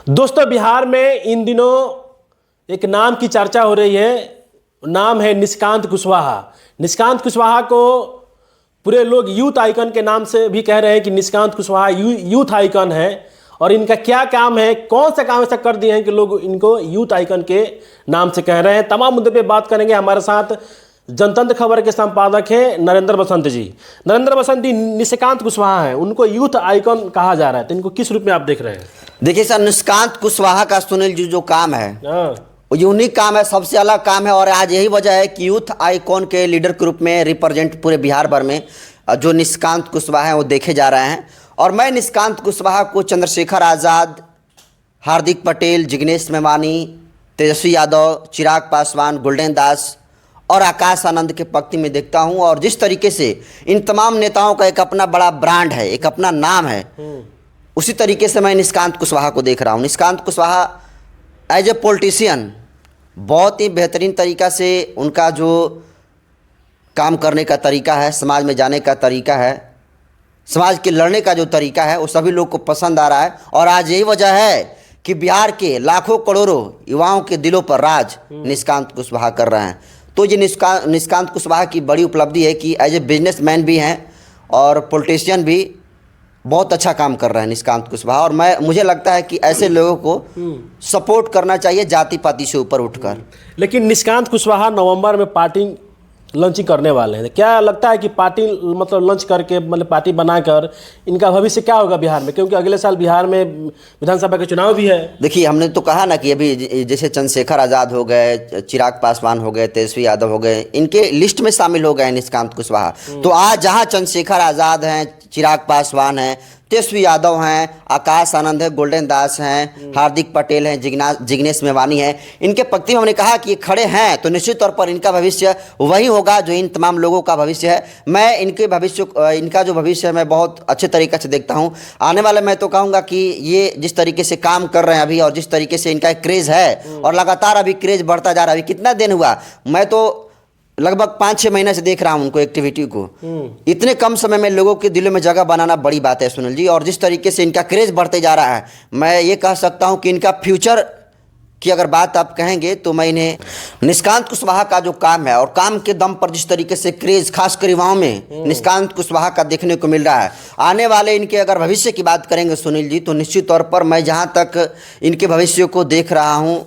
दोस्तों, बिहार में इन दिनों एक नाम की चर्चा हो रही है। नाम है निशिकांत कुशवाहा। निशिकांत कुशवाहा को पूरे लोग यूथ आइकन के नाम से भी कह रहे हैं कि निशिकांत कुशवाहा यूथ आइकन है। और इनका क्या काम है, कौन सा काम ऐसा कर दिए हैं कि लोग इनको यूथ आइकन के नाम से कह रहे हैं। तमाम मुद्दे पे बात करेंगे। हमारे साथ जनतंत्र खबर के संपादक हैं नरेंद्र बसंत जी। नरेंद्र बसंत जी, निशिकांत कुशवाहा है, उनको यूथ आइकन कहा जा रहा है, तो इनको किस रूप में आप देख रहे हैं? देखिए सर, निशिकांत कुशवाहा का सुनील जी जो काम है हाँ, वो यूनिक काम है, सबसे अलग काम है। और आज यही वजह है कि यूथ आइकॉन के लीडर के रूप में रिप्रेजेंट पूरे बिहार भर में जो निशिकांत कुशवाहा हैं वो देखे जा रहे हैं। और मैं निशिकांत कुशवाहा को चंद्रशेखर आज़ाद, हार्दिक पटेल, जिग्नेश मेवानी, तेजस्वी यादव, चिराग पासवान, गोल्डन दास और आकाश आनंद के पंक्ति में देखता हूं। और जिस तरीके से इन तमाम नेताओं का एक अपना बड़ा ब्रांड है, एक अपना नाम है, उसी तरीके से मैं निशिकांत कुशवाहा को देख रहा हूं। Nishikant Kushwaha as a politician बहुत ही बेहतरीन तरीका से उनका जो काम करने का तरीका है, समाज में जाने का तरीका है, समाज के लड़ने का जो तरीका है, वो सभी लोग को पसंद आ रहा है। और आज यही वजह है कि बिहार के लाखों करोड़ों युवाओं के दिलों पर राज निशिकांत कुशवाहा कर रहे हैं। तो ये निशिकांत कुशवाहा की बड़ी उपलब्धि है कि एज ए बिजनेसमैन भी हैं और पॉलिटिशियन भी बहुत अच्छा काम कर रहे हैं निशिकांत कुशवाहा। और मुझे लगता है कि ऐसे लोगों को सपोर्ट करना चाहिए जाति पाति से ऊपर उठकर। लेकिन निशिकांत कुशवाहा नवंबर में पार्टी लॉन्चिंग करने वाले हैं। क्या लगता है कि पार्टी मतलब लॉन्च करके, मतलब पार्टी बनाकर इनका भविष्य क्या होगा बिहार में? क्योंकि अगले साल बिहार में विधानसभा के चुनाव भी है। देखिए, हमने तो कहा ना कि अभी जैसे चंद्रशेखर आज़ाद हो गए, चिराग पासवान हो गए, तेजस्वी यादव हो गए, इनके लिस्ट में शामिल हो गए निशिकांत कुशवाहा। तो आज जहाँ चंद्रशेखर आज़ाद हैं, चिराग पासवान हैं, तेजस्वी यादव हैं, आकाश आनंद है, गोल्डन दास हैं, हार्दिक पटेल हैं, जिग्नेश मेवानी हैं, इनके पंक्ति में हमने कहा कि ये खड़े हैं, तो निश्चित तौर पर इनका भविष्य वही होगा जो इन तमाम लोगों का भविष्य है। मैं इनका जो भविष्य है मैं बहुत अच्छे तरीके से देखता हूं। आने वाले मैं तो कहूँगा कि ये जिस तरीके से काम कर रहे हैं अभी, और जिस तरीके से इनका एक क्रेज़ है और लगातार अभी क्रेज़ बढ़ता जा रहा है। अभी कितना दिन हुआ, मैं तो लगभग 5-6 महीने से देख रहा हूं उनको एक्टिविटी को। इतने कम समय में लोगों के दिलों में जगह बनाना बड़ी बात है सुनील जी। और जिस तरीके से इनका क्रेज बढ़ते जा रहा है, मैं ये कह सकता हूं कि इनका फ्यूचर की अगर बात आप कहेंगे तो मैं इन्हें निशिकांत कुशवाहा का जो काम है और काम के दम पर जिस तरीके से क्रेज खासकर युवाओं में निशिकांत कुशवाहा का देखने को मिल रहा है, आने वाले इनके अगर भविष्य की बात करेंगे सुनील जी, तो निश्चित तौर पर मैं जहाँ तक इनके भविष्य को देख रहा हूँ,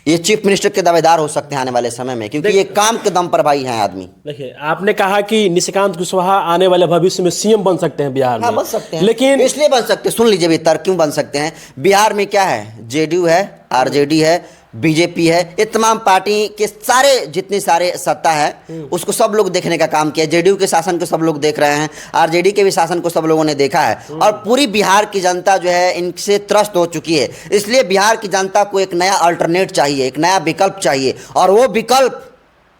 ये चीफ मिनिस्टर के दावेदार हो सकते हैं आने वाले समय में, क्योंकि ये काम के दम पर भाई हैं आदमी। देखिए, आपने कहा कि निशिकांत कुशवाहा आने वाले भविष्य में सीएम बन सकते हैं बिहार में। हाँ, बन सकते हैं, लेकिन इसलिए बन सकते हैं, सुन लीजिए भी तर्क क्यों बन सकते हैं। बिहार में क्या है, जेडीयू है, आरजेडी है, बीजेपी है, ये तमाम पार्टी के सारे जितने सारे सत्ता है उसको सब लोग देखने का काम किया। जेडीयू के शासन को सब लोग देख रहे हैं, आरजेडी के भी शासन को सब लोगों ने देखा है। और पूरी बिहार की जनता जो है इनसे त्रस्त हो चुकी है। इसलिए बिहार की जनता को एक नया अल्टरनेट चाहिए, एक नया विकल्प चाहिए, और वो विकल्प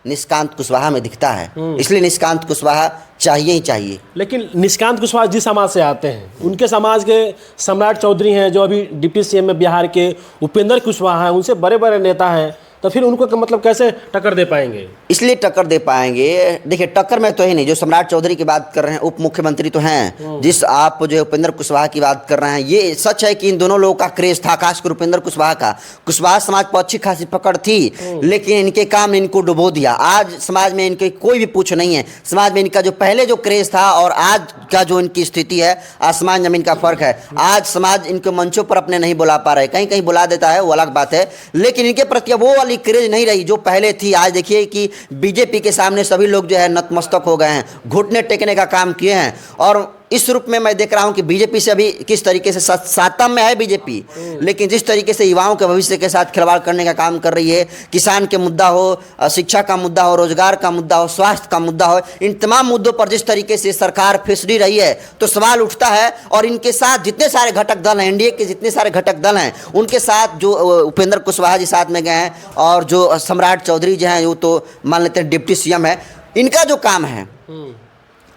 निशिकांत कुशवाहा में दिखता है। इसलिए निशिकांत कुशवाहा चाहिए ही चाहिए। लेकिन निशिकांत कुशवाहा जिस समाज से आते हैं, उनके समाज के सम्राट चौधरी हैं जो अभी डिप्टी सीएम में बिहार के, उपेंद्र कुशवाहा हैं, उनसे बड़े बड़े नेता हैं, तो फिर उनको मतलब कैसे टक्कर दे पाएंगे? इसलिए टक्कर दे पाएंगे, देखिए टक्कर में तो ही नहीं, जो सम्राट चौधरी की बात कर रहे हैं, उप मुख्यमंत्री तो हैं, जिस आप जो उपेंद्र कुशवाहा की बात कर रहे हैं, ये सच है कि इन दोनों लोगों का क्रेज था, खासकर उपेंद्र कुशवाहा का। कुशवाहा समाज पर अच्छी खासी पकड़ थी, लेकिन इनके काम ने इनको डुबो दिया। आज समाज में इनके कोई भी पूछ नहीं है। समाज में इनका जो पहले जो क्रेज था और आज का जो इनकी स्थिति है, आसमान जमीन का फर्क है। आज समाज इनको मंचों पर अपने नहीं बुला पा रहे, कहीं कहीं बुला देता है, वो अलग बात है, लेकिन इनके प्रति वो वाली क्रेज नहीं रही जो पहले थी। आज देखिए कि बीजेपी के सामने सभी लोग जो है नतमस्तक हो गए हैं, घुटने टेकने का काम किए हैं। और इस रूप में मैं देख रहा हूं कि बीजेपी से अभी किस तरीके से सातम में है बीजेपी, लेकिन जिस तरीके से युवाओं के भविष्य के साथ खिलवाड़ करने का काम कर रही है, किसान के मुद्दा हो, शिक्षा का मुद्दा हो, रोजगार का मुद्दा हो, स्वास्थ्य का मुद्दा हो, इन तमाम मुद्दों पर जिस तरीके से सरकार फिसली रही है, तो सवाल उठता है। और इनके साथ जितने सारे घटक दल हैं, एनडीए के जितने सारे घटक दल हैं, उनके साथ जो उपेंद्र कुशवाहा जी साथ में गए हैं, और जो सम्राट चौधरी जी हैं, वो तो मान लेते हैं डिप्टी सीएम है, इनका जो काम है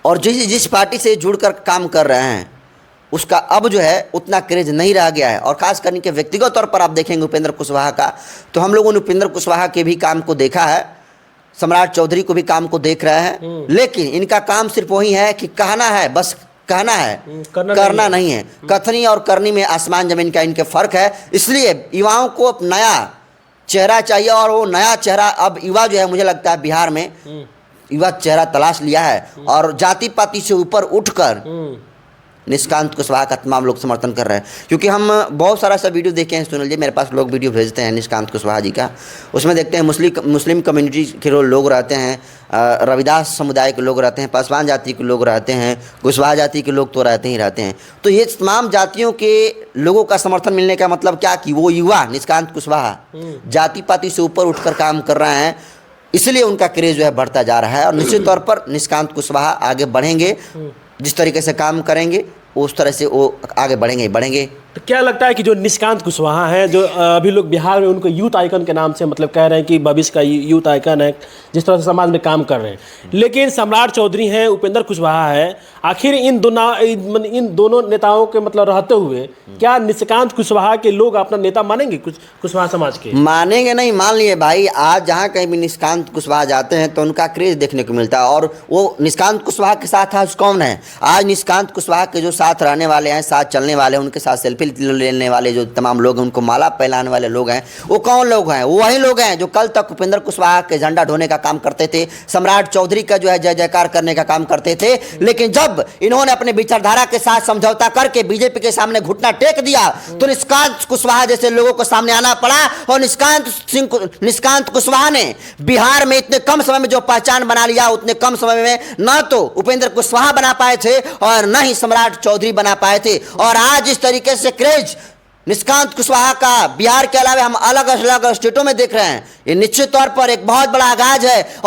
और जिस पार्टी से जुड़कर काम कर रहे हैं, उसका अब जो है उतना क्रेज नहीं रह गया है। और खास करके के व्यक्तिगत तौर पर आप देखेंगे उपेंद्र कुशवाहा का, तो हम लोगों ने उपेंद्र कुशवाहा के भी काम को देखा है, सम्राट चौधरी को भी काम को देख रहे हैं, लेकिन इनका काम सिर्फ वही है कि कहना है, बस कहना है, करना नहीं है। कथनी और करनी में आसमान जमीन का इनके फर्क है। इसलिए युवाओं को अब नया चेहरा चाहिए, और वो नया चेहरा अब युवा जो है, मुझे लगता है बिहार में युवा चेहरा तलाश लिया है, और जाति पाति से ऊपर उठकर निष्कांत कुशवाहा का तमाम लोग समर्थन कर रहे हैं। क्योंकि हम बहुत सारा सा वीडियो देखे हैं सुनील जी, मेरे पास लोग वीडियो भेजते हैं निष्कांत कुशवाहा जी का, उसमें देखते हैं मुस्लिम कम्युनिटी के लोग रहते हैं, रविदास समुदाय के लोग रहते हैं, पासवान जाति के लोग रहते हैं, कुशवाहा जाति के लोग तो रहते ही रहते हैं। तो ये तमाम जातियों के लोगों का समर्थन मिलने का मतलब क्या, कि वो युवा निष्कांत कुशवाहा जाति पाति से ऊपर उठकर काम कर रहे हैं, इसलिए उनका क्रेज जो है बढ़ता जा रहा है। और निश्चित तौर पर निष्कांत कुशवाहा आगे बढ़ेंगे, जिस तरीके से काम करेंगे उस तरह से वो आगे बढ़ेंगे। तो क्या लगता है कि जो निष्कांत कुशवाहा हैं, जो अभी लोग बिहार में उनको यूथ आइकन के नाम से मतलब कह रहे हैं कि भविष्य का यूथ आइकन है, जिस तरह से समाज में काम कर रहे हैं, लेकिन सम्राट चौधरी हैं, उपेंद्र कुशवाहा है, आखिर इन दोनों नेताओं के मतलब रहते हुए क्या निष्कांत कुशवाहा के लोग अपना नेता मानेंगे कुशवाहा समाज के? मानेंगे नहीं, मान लिए भाई। आज जहाँ कहीं भी निष्कांत कुशवाहा जाते हैं तो उनका क्रेज देखने को मिलता है। और वो निष्कांत कुशवाहा के साथ आज कौन है? आज निष्कांत कुशवाहा के जो साथ रहने वाले हैं, साथ चलने वाले हैं, उनके साथ सेल्फी लेने वाले जो तमाम लोग हैं, उनको माला पहनाने वाले लोग हैं, वो कौन लोग हैं? वो वही लोग हैं जो कल तक उपेंद्र कुशवाहा के झंडा ढोने का काम करते थे, सम्राट चौधरी का जो है जय जयकार करने का काम करते थे। लेकिन जब इन्होंने अपने विचारधारा के साथ समझौता करके बीजेपी के सामने घुटना टेक दिया, तो निष्कांत कुशवाहा जैसे लोगों को सामने आना पड़ा। और निष्कांत कुशवाहा ने बिहार में इतने कम समय में जो पहचान बना लिया, उतने कम समय में न तो उपेंद्र कुशवाहा बना पाए थे और न ही सम्राट चौधरी बना पाए थे। और आज इस तरीके से क्रेज निष्कांत कुशवाहा का बिहार के अलावा हम अलग अलग स्टेटों में देख रहे हैं। ये निश्चित तौर पर एक बहुत बड़ा आगाज है।